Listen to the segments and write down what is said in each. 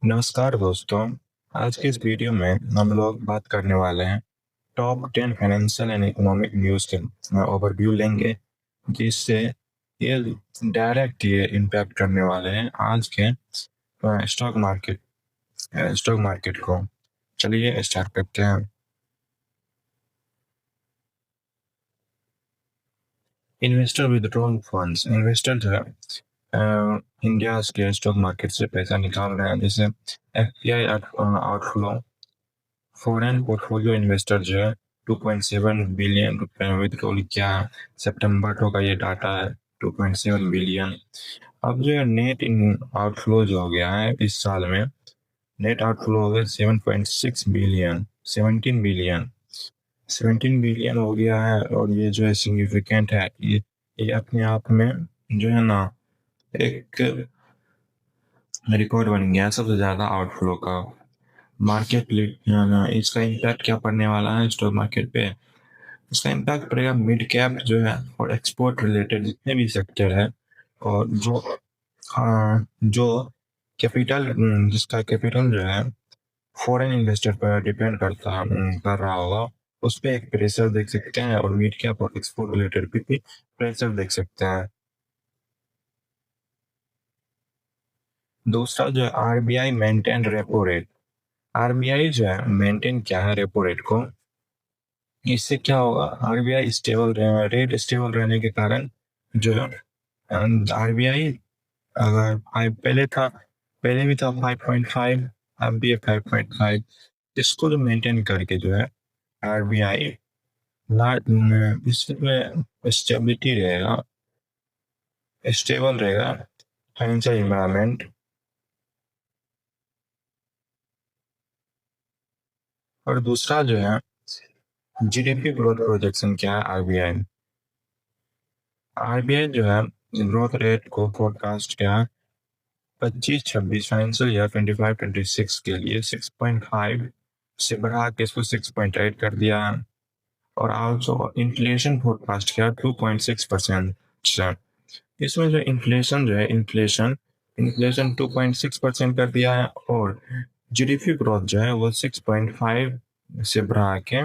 नमस्कार दोस्तों। आज के इस वीडियो में हम लोग बात करने वाले हैं top 10 financial and economic news के ओवरव्यू लेंगे, जिससे ये डायरेक्ट ये इम्पैक्ट करने वाले हैं आज के स्टॉक मार्केट को। चलिए स्टार्ट करते हैं। इन्वेस्टर विदड्रॉल फंड्स, इन्वेस्टर जो है इंडिया के स्टॉक मार्केट से पैसा निकाल रहे हैं, जैसे FPI outflow. Foreign portfolio investor जो है 2.7 बिलियन रुपए विड्रॉल किया है। सितंबर का ये डाटा है, 2.7 बिलियन। अब जो है नेट इन आउटफ्लो जो हो गया है इस साल में, नेट आउटफ्लो हो गया 7.6 बिलियन, 17 बिलियन हो गया है। और ये जो है सिग्निफिकेंट है, ये अपने आप में जो है ना एक रिकॉर्ड बन गया है सबसे ज्यादा आउटफ्लो का। मार्केट इसका इम्पैक्ट क्या पड़ने वाला है स्टॉक मार्केट पे? इसका इम्पैक्ट पड़ेगा मिड कैप जो है और एक्सपोर्ट रिलेटेड जितने भी सेक्टर है, और जो कैपिटल, जिसका कैपिटल जो है फॉरेन इन्वेस्टर पर डिपेंड कर रहा होगा, उस पर एक प्रेशर देख सकते हैं। और मिड कैप और एक्सपोर्ट रिलेटेड भी प्रेशर देख सकते हैं। दूसरा जो है RBI maintain repo rate. RBI जो है मेंटेन क्या है रेपो रेट को, इससे क्या होगा, आरबीआई रेट स्टेबल रहने के कारण जो आरबीआई अगर पहले भी था 5.5, अब भी है 5.5। इसको जो मेंटेन करके जो है आरबीआई इसमें स्टेबिलिटी रहेगा, स्टेबल रहेगा फाइनेंशियल इन्वायरमेंट। और दूसरा जो है जीडीपी ग्रोथ प्रोजेक्शन क्या है आरबीआई। आरबीआई जो है ग्रोथ रेट को फोरकास्ट किया 25-26 फाइनेंशियल ईयर 25-26 के लिए 6.5 से बढ़ा के इसको 6.8 कर दिया है। और आल्सो इन्फ्लेशन फोरकास्ट किया 2.6%। इसमें जो इन्फ्लेशन इन्फ्लेशन 2.6% कर दिया है, और जीडीपी ग्रोथ जो है वो 6.5 से बढ़ा के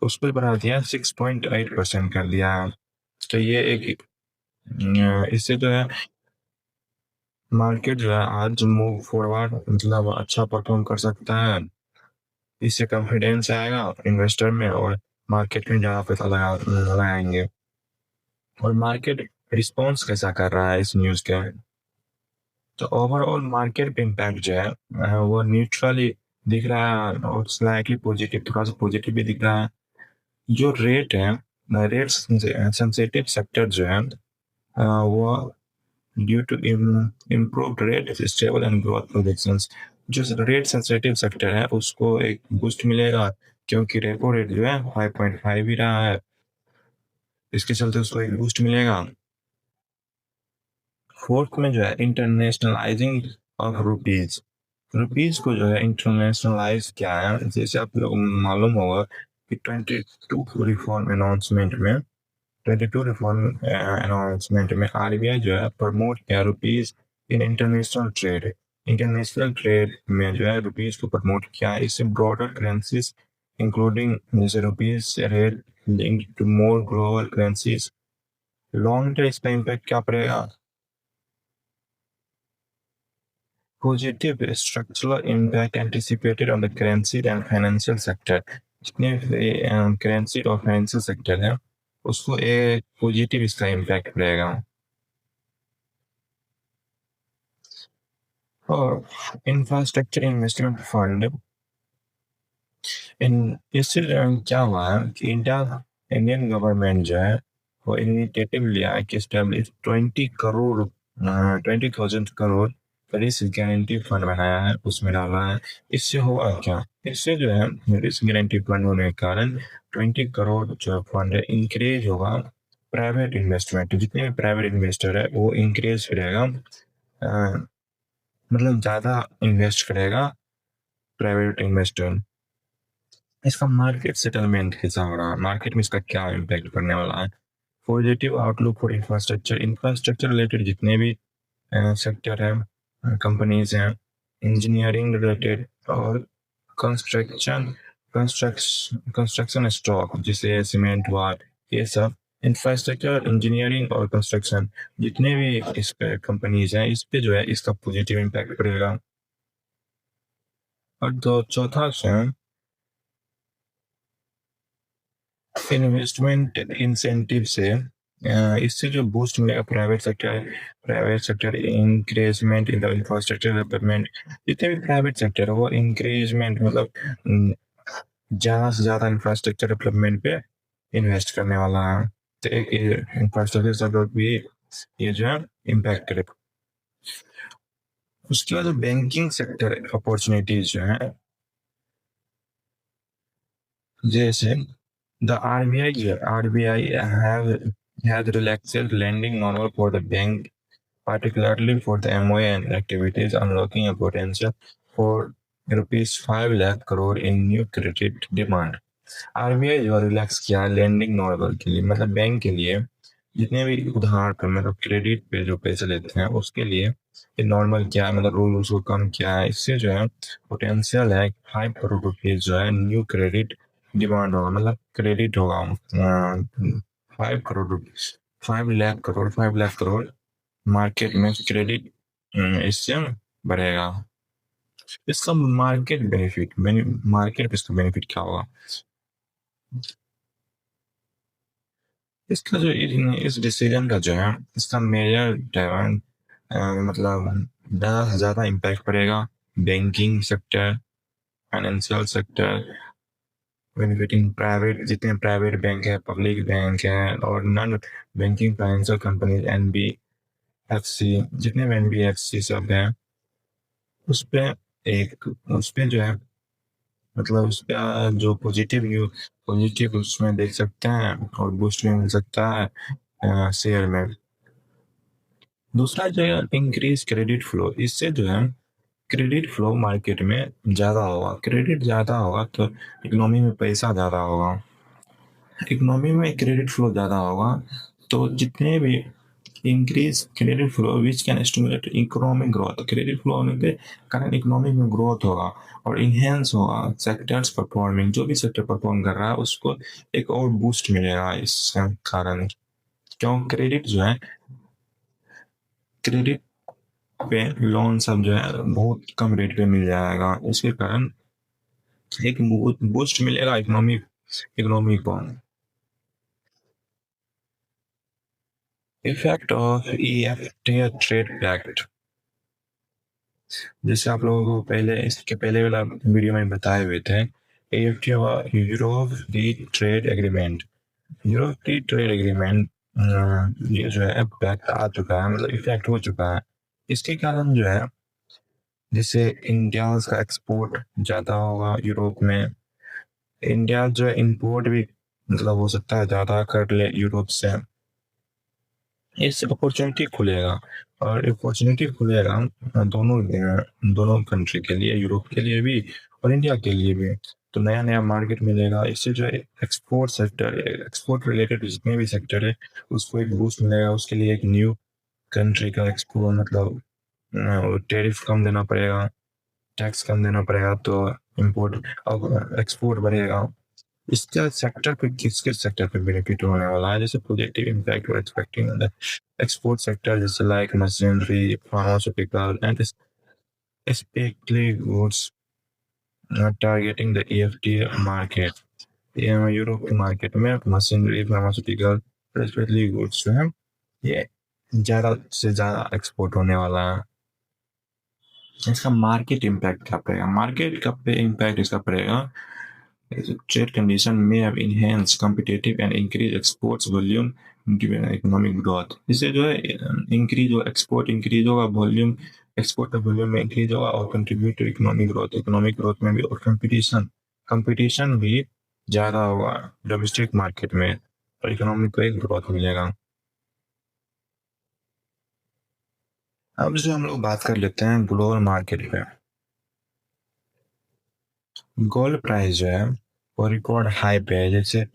उसको बढ़ा दिया 6.8% कर दिया है। तो ये एक इससे जो है मार्केट जो है आज मूव फॉरवर्ड, मतलब अच्छा परफॉर्म कर सकता है। इससे कॉन्फिडेंस आएगा इन्वेस्टर में, और मार्केट में ज्यादा पैसा लगाएंगे। और मार्केट रिस्पॉन्स कैसा कर रहा है इस न्यूज के? तो ओवरऑल मार्केट इम्पैक्ट जो है वो न्यूट्रली दिख रहा है, और स्लाइटली पॉजिटिव, थोड़ा सा पॉजिटिव भी दिख रहा है। जो रेट सेंसिटिव सेक्टर जो है वो due to improved rate stable and growth projections. जो रेट सेंसिटिव सेक्टर है उसको एक बूस्ट मिलेगा, क्योंकि रेपो रेट जो है 5.5 ही रहा है, इसके चलते उसको एक बूस्ट मिलेगा। फोर्थ में जो है इंटरनेशनलाइजिंग ऑफ रुपीज। रुपीज को जो है इंटरनेशनलाइज किया है, जैसे आप लोग मालूम होगा कि 22 रिफॉर्म अनाउंसमेंट में आरबीआई जो है प्रमोट किया rupees in international trade. International trade में जो है रुपीज को प्रमोट किया है। इससे ब्रॉडर करेंसीज इंक्लूडिंग जैसे rupees rate linked to more global currencies. Long term इसका इम्पैक्ट क्या पड़ेगा? Positive structural impact anticipated on the currency and financial sector। जितने करेंसी और फाइनेंशियल सेक्टर है उसको एक पॉजिटिव इसका इम्पैक्ट पड़ेगा। और इंफ्रास्ट्रक्चर इन्वेस्टमेंट फंड, इससे क्या हुआ है कि इंडियन गवर्नमेंट जो है वो इनिशिएटिव लिया है कि establish 20,000 crore risk guarantee fund बनाया है, उसमें डाला है। इससे होगा क्या, इससे जो है रिस्क गारंटी फंड होने के कारण 20 करोड़ जो फंड है इंक्रीज होगा। प्राइवेट इन्वेस्टमेंट, जितने भी प्राइवेट इन्वेस्टर है वो इंक्रीज करेगा, मतलब ज्यादा इन्वेस्ट करेगा प्राइवेट इन्वेस्टर। इसका मार्केट सेटलमेंट कैसा हो रहा है, मार्केट में इसका क्या इम्पैक्ट करने वाला है? Positive outlook for infrastructure, infrastructure related जितने भी सेक्टर है, कंपनीज हैं, इंजीनियरिंग रिलेटेड और कंस्ट्रक्शन कंस्ट्रक्शन स्टॉक जैसे सीमेंट वाट, ये सब इंफ्रास्ट्रक्चर इंजीनियरिंग और कंस्ट्रक्शन जितने भी इस पे कंपनीज हैं, इस पे जो है इसका पॉजिटिव इम्पैक्ट पड़ेगा। और तो चौथा ऑप्शन इन्वेस्टमेंट इंसेंटिव से, इससे जो बूस्ट मिलेगा private sector increment in the infrastructure development. जितने भी प्राइवेट सेक्टर है वो इंक्रेजमेंट मतलब ज़्यादा से ज़्यादा इंफ्रास्ट्रक्चर डेवलपमेंट पे इन्वेस्ट करने वाला है। तो एक इंफ्रास्ट्रक्चर सेक्टर भी ये जो है इम्पैक्ट करे। उसके बाद जो बैंकिंग सेक्टर अपॉर्चुनिटीज जो है, जैसे the RBI has relaxed lending normal for the bank, particularly for the MON activities, unlocking a potential for rupees 5 lakh crore in new credit demand। RBI जो रिलैक्स किया lending normal के लिए, मतलब bank के लिए जितने भी उधार पे मतलब क्रेडिट पे जो पैसे लेते हैं उसके लिए ये नॉर्मल क्या है, मतलब रूल उसको कम किया है। इससे जो है पोटेंशियल है 5 करोड़ रुपीज जो है न्यू क्रेडिट डिमांड होगा, मतलब क्रेडिट होगा 5 करोड़ रुपीज, 5 लाख करोड़ मार्केट में क्रेडिट इससे बढ़ेगा। इसका मार्केट पे इसका बेनिफिट क्या होगा? इसका जो इस डिसीजन का जो है इसका मेजर ड्राइवर मतलब ज़्यादा से ज़्यादा इम्पैक्ट पड़ेगा banking sector, financial sector, benefiting private जितने प्राइवेट बैंक है, पब्लिक बैंक है और non banking financial companies NBFC, जितने भी एनबीएफसी सब हैं उस पे उस पे जो है मतलब उस पे जो पॉजिटिव उसमें देख सकते हैं और बूस्ट भी मिल सकता है शेयर में। दूसरा जो है इंक्रीज क्रेडिट फ्लो, इससे जो है क्रेडिट फ्लो मार्केट में ज़्यादा होगा, क्रेडिट ज़्यादा होगा तो इकोनॉमी में पैसा ज़्यादा होगा, इकोनॉमी में क्रेडिट फ्लो ज़्यादा होगा तो जितने भी increase credit flow which can stimulate economic growth, credit flow होने के कारण इकोनॉमिक में ग्रोथ होगा और इनहेंस होगा सेक्टर्स परफॉर्मिंग, जो भी सेक्टर परफॉर्म कर रहा है उसको एक और बूस्ट मिलेगा इस कारण। क्यों? क्रेडिट जो है क्रेडिट पे लोन सब जो है बहुत कम रेट पे मिल जाएगा, इसके कारण एक बूस्ट मिलेगा इकोनॉमी को। Effect of EFT trade pact, जैसे आप लोगों को पहले इसके पहले वाला वीडियो में बताए हुए थे, ईएफटी हुआ Europe free trade agreement. Europe free trade agreement ये जो है पैक्ट आ चुका है, मतलब इफेक्ट हो चुका है। इसके कारण जो है जैसे इंडिया का एक्सपोर्ट ज़्यादा होगा यूरोप में, इंडिया जो है इंपोर्ट भी मतलब हो सकता है ज़्यादा कर ले यूरोप से, इससे अपॉर्चुनिटी खुलेगा और अपॉर्चुनिटी खुलेगा दोनों कंट्री के लिए, यूरोप के लिए भी और इंडिया के लिए भी। तो नया नया मार्केट मिलेगा, इससे जो है एक्सपोर्ट सेक्टर, एक्सपोर्ट रिलेटेड जितने भी सेक्टर है उसको एक बूस्ट मिलेगा। उसके लिए एक न्यू कंट्री का एक्सपोर्ट मतलब टैरिफ कम देना पड़ेगा, टैक्स कम देना पड़ेगा तो इम्पोर्ट और एक्सपोर्ट बढ़ेगा। इसका सेक्टर पे किस किस सेक्टर पे बेनिफिट होने वाला है? जैसे पॉजिटिव इम्पैक्ट और एक्सपेक्टिंग एक्सपोर्ट सेक्टर जैसे like machinery, pharmaceutical and specially goods targeting the EFT market. Europe के मार्केट में मशीनरी, फार्मास्यूटिकल, स्पेशली गुड्स जो है ये ज़्यादा से ज़्यादा एक्सपोर्ट होने वाला है। इसका मार्केट इम्पैक्ट क्या पड़ेगा? मार्केट का पे इम्पैक्ट इसका पड़ेगा, trade condition may have enhanced competitive and increase exports volume given economic growth। इससे जो है इंक्रीज हो, एक्सपोर्ट इंक्रीज होगा, वॉल्यूम एक्सपोर्ट का वॉल्यूम में इंक्रीज होगा और कंट्रीब्यूट टू इकोनॉमिक ग्रोथ में भी, और कंपटीशन भी ज़्यादा होगा डोमेस्टिक मार्केट में और इकोनॉमिक को एक ग्रोथ मिलेगा। अब जो हम लोग बात कर लेते हैं ग्लोबल मार्केट पे, गोल्ड प्राइस जो है वो रिकॉर्ड हाई पे है, जैसे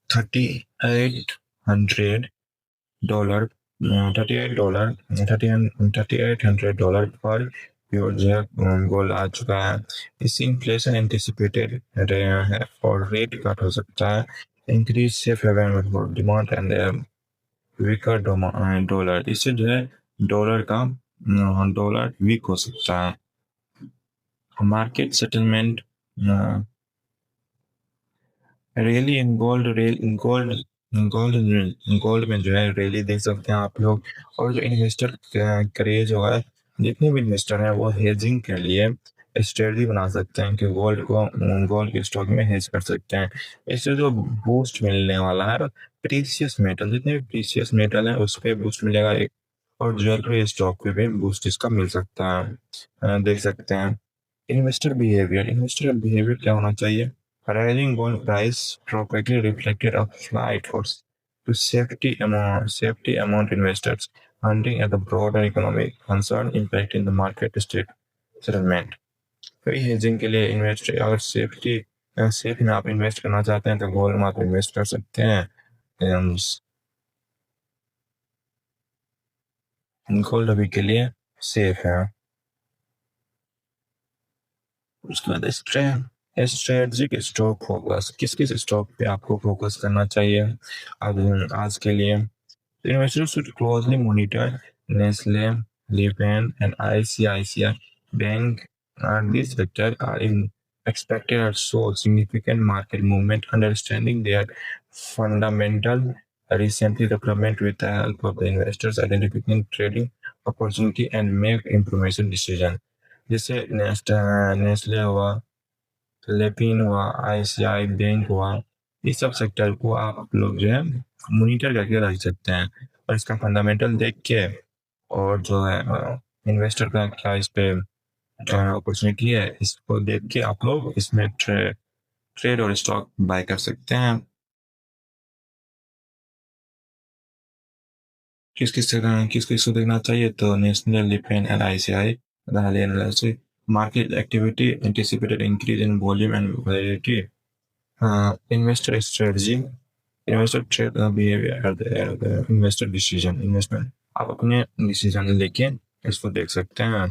$3,800 $38 $3,800 पर प्योर जो है गोल्ड आ चुका है। इस इन्फ्लेशन एंटिसिपेटेड रहे है और रेट कट हो सकता है। Increase safe haven for demand and weaker dollar, इससे जो है डॉलर का डॉलर वीक हो सकता है। Market settlement rally in gold gold में जो है रैली देख सकते हैं आप लोग। और जो इन्वेस्टर क्रेज होगा, जितने भी इन्वेस्टर हैं वो हेजिंग के लिए स्ट्रेटजी बना सकते हैं कि गोल्ड के स्टॉक में हेज कर सकते हैं। इससे जो बूस्ट मिलने वाला है, प्रीसियस मेटल, जितने भी प्रीसियस मेटल है उस पर बूस्ट मिलेगा एक। और ज्वेलरी स्टॉक पे भी बूस्ट इसका मिल सकता है। देख सकते हैं। इन्वेस्टर बिहेवियर क्या होना चाहिए? Rising gold price properly reflected a flight for to safety among investors, hunting at the broader economic concern impacting the market state settlement. कई हेजिंग के लिए इन्वेस्ट अगर सेफ में आप इन्वेस्ट करना चाहते हैं तो गोल्ड में आप इन्वेस्ट कर सकते हैं। गोल्ड अभी के लिए सेफ है। उसके बाद स्ट्रेटजिक स्टॉक फोकस, किस किस स्टॉक पे आपको फोकस करना चाहिए अब आज के लिए? Investors should closely monitor Nestle, Lipen, and ICICI Bank. These sectors are expected to show significant market movement. Understanding their fundamental recently development with the help of the investors identifying trading opportunity and make information decision. जैसे Nestle हुआ, लेपिन हुआ, ICI bank हुआ, इस सब sector को आप लोग जो है मॉनिटर करके रख सकते हैं और इसका फंडामेंटल देख के, और जो है इन्वेस्टर का क्या इस पे अपॉर्चुनिटी है इसको देख के आप लोग इसमें ट्रेड और स्टॉक बाय कर सकते हैं। किस किस को देखना चाहिए? तो national defence and ICI market activity anticipated increase in volume and validity. Investor strategy, investor trade behaviour, investor decision, investment आप अपने डिसीजन लेके इसको देख सकते हैं।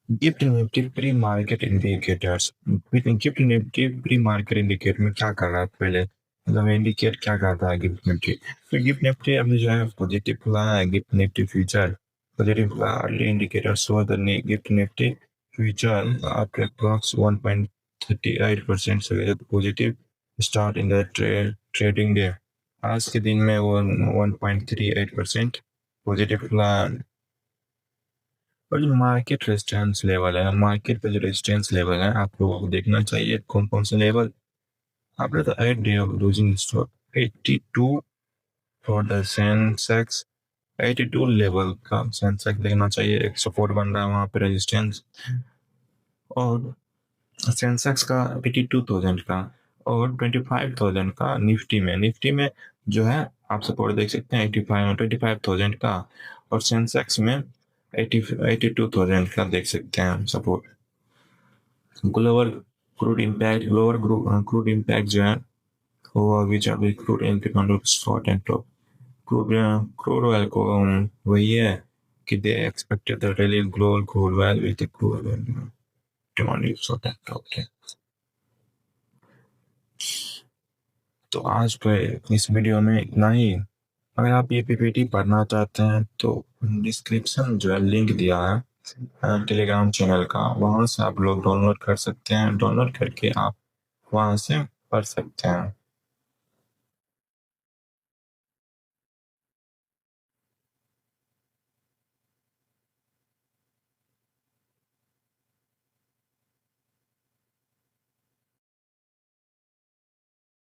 Gift Nifty pre market indicators, gift Nifty pre market indicator में क्या कर रहा है पहले, मतलब इंडिकेट क्या करता है गिफ्ट निफ्टी? तो गिफ्ट निफ्टी अभी जो है पॉजिटिव खुला है। गिफ्ट निफ्टी फ्यूचर पॉजिटिव खुला, early indicator show the gift Nifty future after approx 1.38% से positive start in the trading day. आज के दिन में वो 1.38% पॉजिटिव खुला। और जो मार्केट रेजिस्टेंस लेवल है, मार्केट पे जो रेजिस्टेंस लेवल है आप लोगों को देखना चाहिए कौन कौन से लेवल। आपने तो 8 day of losing stock 82 for the Sensex, 82 level का सेंसेक्स देखना चाहिए, एक सपोर्ट बन रहा है वहां पे रेजिस्टेंस। और सेंसेक्स का 82,000 का और 25,000 का निफ्टी में जो है आप सपोर्ट देख सकते हैं 25,000 का, और सेंसेक्स में 82,000 का देख सकते हैं सपोर्ट। ग्लोबल क्रूड इम्पैक्ट जो है वो विच आर क्रूड इनके short and top crude oil को वही है कि दे expected the really global crude oil with crude oil demand short and top. तो आज पे इस वीडियो में इतना ही। अगर आप ये पीपीटी पढ़ना चाहते हैं तो डिस्क्रिप्शन जो है लिंक दिया है टेलीग्राम चैनल का, वहां से आप लोग डाउनलोड कर सकते हैं। डाउनलोड करके आप वहां से पढ़ सकते हैं।